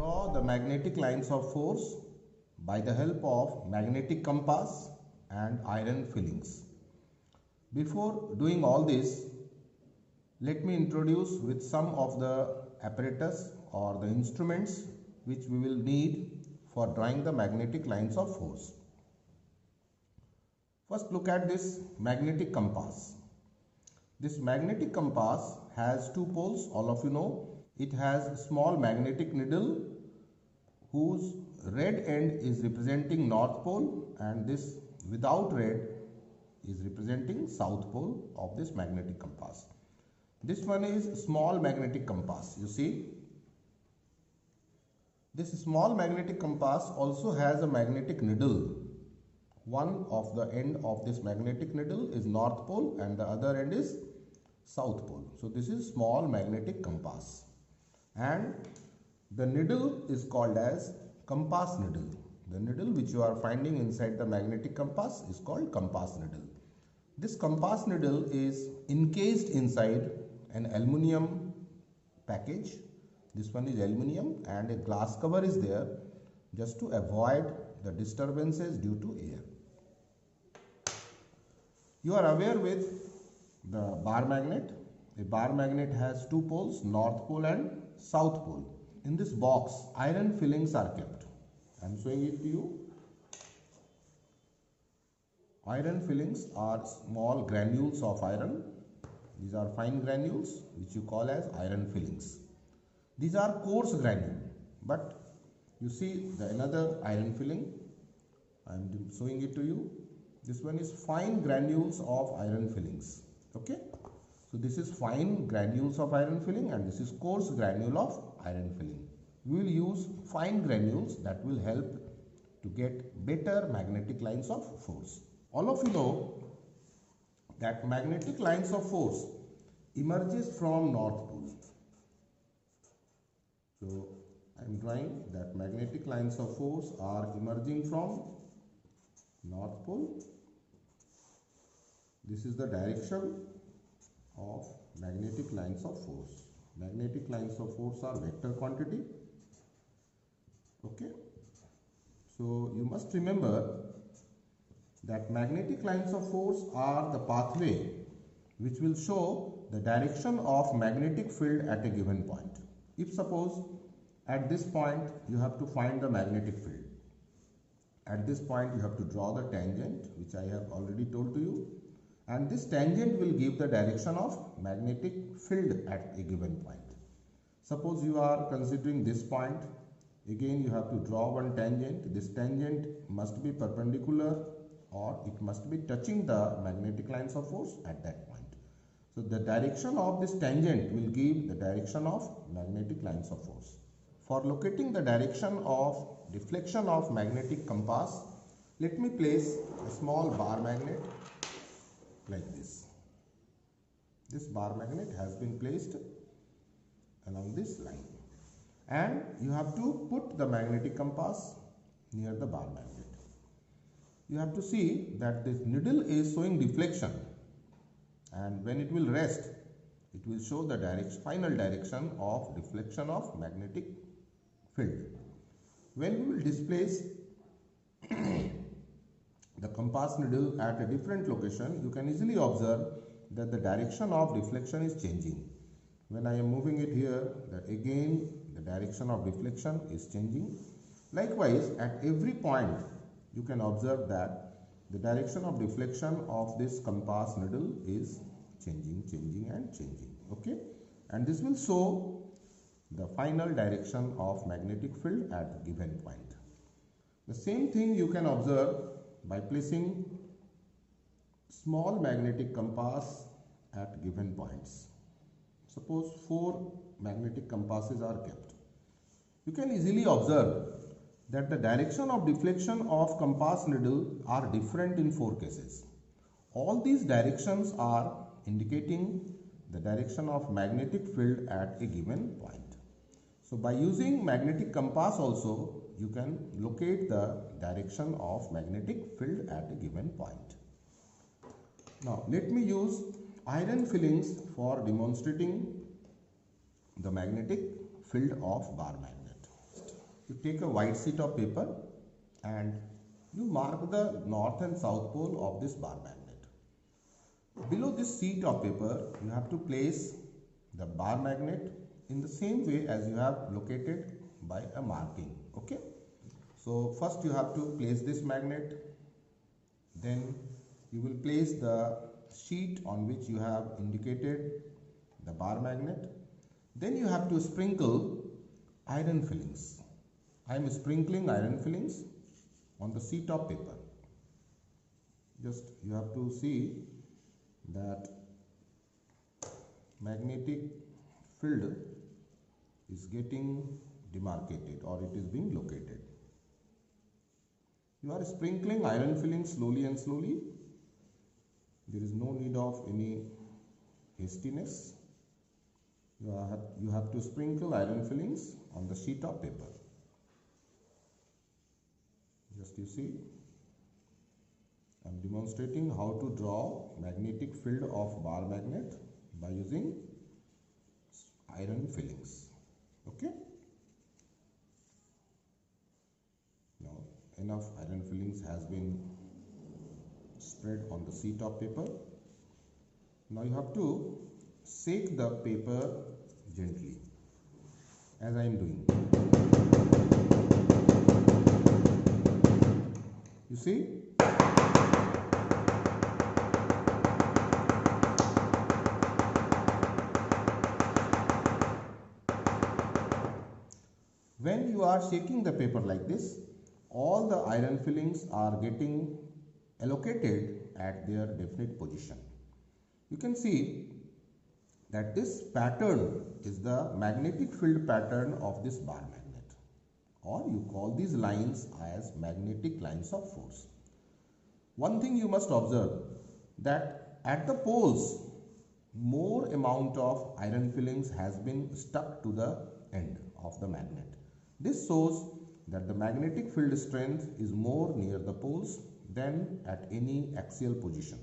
Draw the magnetic lines of force by the help of magnetic compass and iron fillings. Before doing all this, let me introduce with some of the apparatus or the instruments which we will need for drawing the magnetic lines of force. First, look at this magnetic compass. This magnetic compass has two poles, all of you know. It has a small magnetic needle whose red end is representing North Pole, and this without red is representing South Pole of this magnetic compass. This one is small magnetic compass. You see, this small magnetic compass also has a magnetic needle. One of the end of this magnetic needle is North Pole and the other end is South Pole. So this is small magnetic compass, and the needle is called as compass needle. The needle which you are finding inside the magnetic compass is called compass needle. This compass needle is encased inside an aluminium package. This one is aluminium and a glass cover is there just to avoid the disturbances due to air. You are aware with the bar magnet. A bar magnet has two poles, North Pole and South Pole. In this box, iron fillings are kept. I am showing it to you. Iron fillings are small granules of iron. These are fine granules which you call as iron fillings. These are coarse granules, but you see the another iron filling. I am showing it to you. This one is fine granules of iron fillings. Okay. So this is fine granules of iron filling and this is coarse granule of iron filling. We will use fine granules that will help to get better magnetic lines of force. All of you know that magnetic lines of force emerges from North Pole. So I am drawing that magnetic lines of force are emerging from North Pole. This is the direction of magnetic lines of force. Magnetic lines of force are vector quantity. Okay. So you must remember that magnetic lines of force are the pathway which will show the direction of magnetic field at a given point. If suppose at this point you have to find the magnetic field. At this point you have to draw the tangent which I have already told to you, and this tangent will give the direction of magnetic field at a given point. Suppose you are considering this point, again you have to draw one tangent. This tangent must be perpendicular or it must be touching the magnetic lines of force at that point. So the direction of this tangent will give the direction of magnetic lines of force. For locating the direction of deflection of magnetic compass, let me place a small bar magnet like this. This bar magnet has been placed along this line, and you have to put the magnetic compass near the bar magnet. You have to see that this needle is showing deflection, and when it will rest, it will show the final direction of deflection of magnetic field. When we will displace the compass needle at a different location, you can easily observe that the direction of deflection is changing. When I am moving it here, again the direction of deflection is changing. Likewise, at every point you can observe that the direction of deflection of this compass needle is changing and changing. Okay, and this will show the final direction of magnetic field at the given point. The same thing you can observe by placing small magnetic compass at given points. Suppose 4 magnetic compasses are kept. You can easily observe that the direction of deflection of compass needle are different in 4 cases. All these directions are indicating the direction of magnetic field at a given point. So by using magnetic compass also, you can locate the direction of magnetic field at a given point. Now let me use iron fillings for demonstrating the magnetic field of bar magnet. you take a white sheet of paper and you mark the north and south pole of this bar magnet. Below this sheet of paper, you have to place the bar magnet in the same way as you have located by a marking. Okay. So first you have to place this magnet, then you will place the sheet on which you have indicated the bar magnet. Then you have to sprinkle iron fillings. I am sprinkling iron fillings on the sheet of paper. Just you have to see that magnetic field is getting demarcated or it is being located. You are sprinkling iron fillings slowly and slowly. There is no need of any hastiness. You have to sprinkle iron fillings on the sheet of paper. Just you see, I am demonstrating how to draw magnetic field of bar magnet by using iron fillings. Okay. Now enough iron fillings has been spread on the sheet of paper. Now you have to shake the paper gently, as I am doing. You see? When you are shaking the paper like this, all the iron fillings are getting allocated at their definite position. You can see that this pattern is the magnetic field pattern of this bar magnet, or you call these lines as magnetic lines of force. One thing you must observe, that at the poles more amount of iron fillings has been stuck to the end of the magnet. This shows that the magnetic field strength is more near the poles than at any axial position.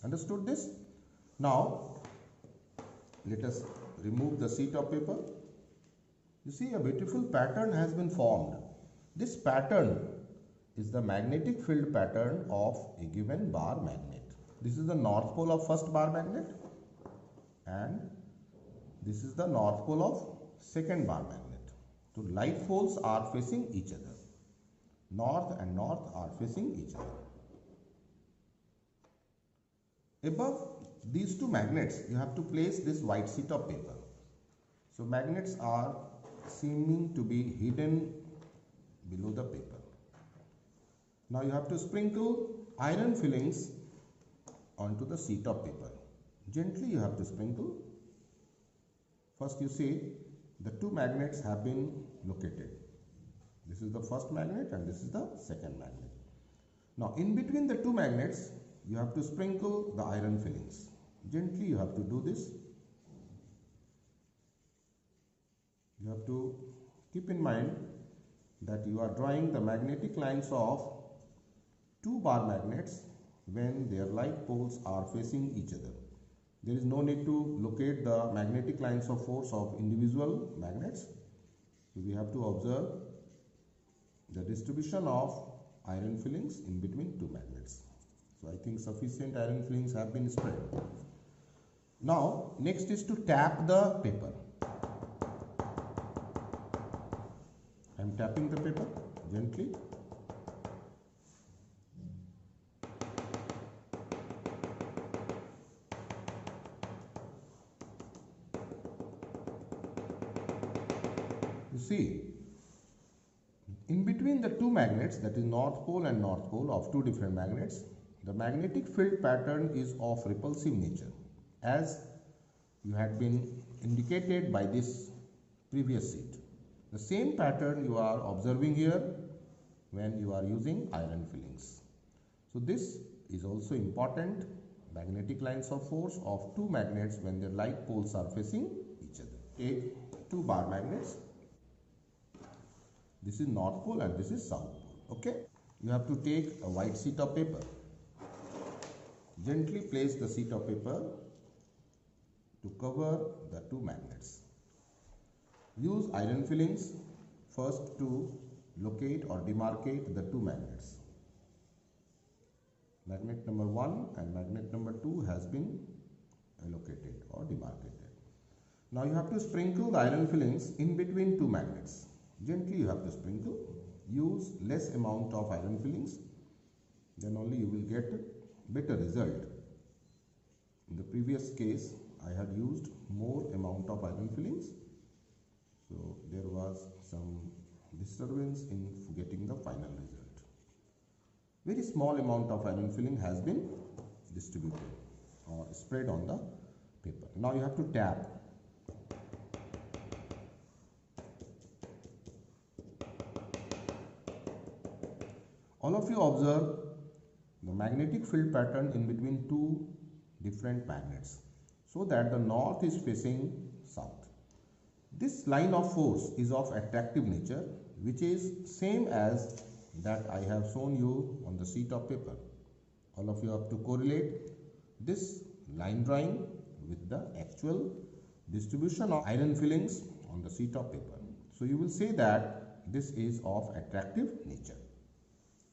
Understood this? Now let us remove the sheet of paper. You see, a beautiful pattern has been formed. This pattern is the magnetic field pattern of a given bar magnet. This is the north pole of first bar magnet and this is the north pole of second bar magnet. So like poles are facing each other. North and north are facing each other. Above these two magnets, you have to place this white sheet of paper. So magnets are seeming to be hidden below the paper. Now you have to sprinkle iron fillings onto the sheet of paper. Gently you have to sprinkle. First you see the two magnets have been located. This is the first magnet and this is the second magnet. Now in between the two magnets, you have to sprinkle the iron fillings. Gently you have to do this. You have to keep in mind that you are drawing the magnetic lines of two bar magnets when their like poles are facing each other. There is no need to locate the magnetic lines of force of individual magnets. So we have to observe the distribution of iron fillings in between two magnets. So I think sufficient iron fillings have been spread. Now next is to tap the paper. I am tapping the paper gently. You see, in between the two magnets, that is north pole and north pole of two different magnets, the magnetic field pattern is of repulsive nature, as you had been indicated by this previous sheet. The same pattern you are observing here when you are using iron fillings. So this is also important, magnetic lines of force of two magnets when their like poles are facing each other. Take two bar magnets. This is north pole and this is south pole. Okay. You have to take a white sheet of paper. Gently place the sheet of paper to cover the two magnets. Use iron fillings first to locate or demarcate the two magnets. Magnet number 1 and magnet number 2 has been located or demarcated. Now you have to sprinkle the iron fillings in between two magnets. Gently you have to sprinkle. Use less amount of iron fillings, then only you will get better result. In the previous case I had used more amount of iron fillings, so there was some disturbance in getting the final result. Very small amount of iron filling has been distributed or spread on the paper. Now you have to tap. All of you observe the magnetic field pattern in between two different magnets, so that the north is facing south. This line of force is of attractive nature, which is same as that I have shown you on the sheet of paper. All of you have to correlate this line drawing with the actual distribution of iron fillings on the sheet of paper. So you will say that this is of attractive nature.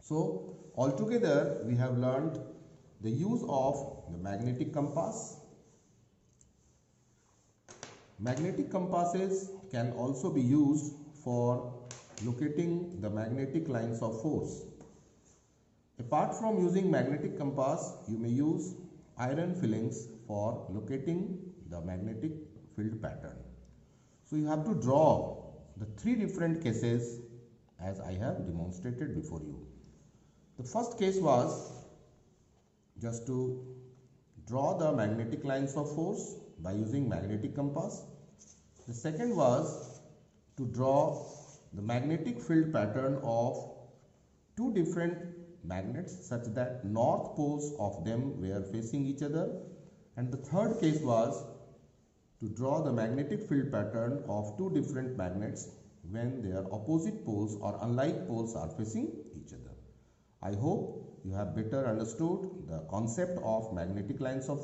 So altogether we have learned the use of the magnetic compass. Magnetic compasses can also be used for locating the magnetic lines of force. Apart from using magnetic compass, you may use iron fillings for locating the magnetic field pattern. So you have to draw the three different cases as I have demonstrated before you. The first case was just to draw the magnetic lines of force by using magnetic compass. The second was to draw the magnetic field pattern of two different magnets such that north poles of them were facing each other. And the third case was to draw the magnetic field pattern of two different magnets when their opposite poles or unlike poles are facing each other. I hope you have better understood the concept of magnetic lines of force.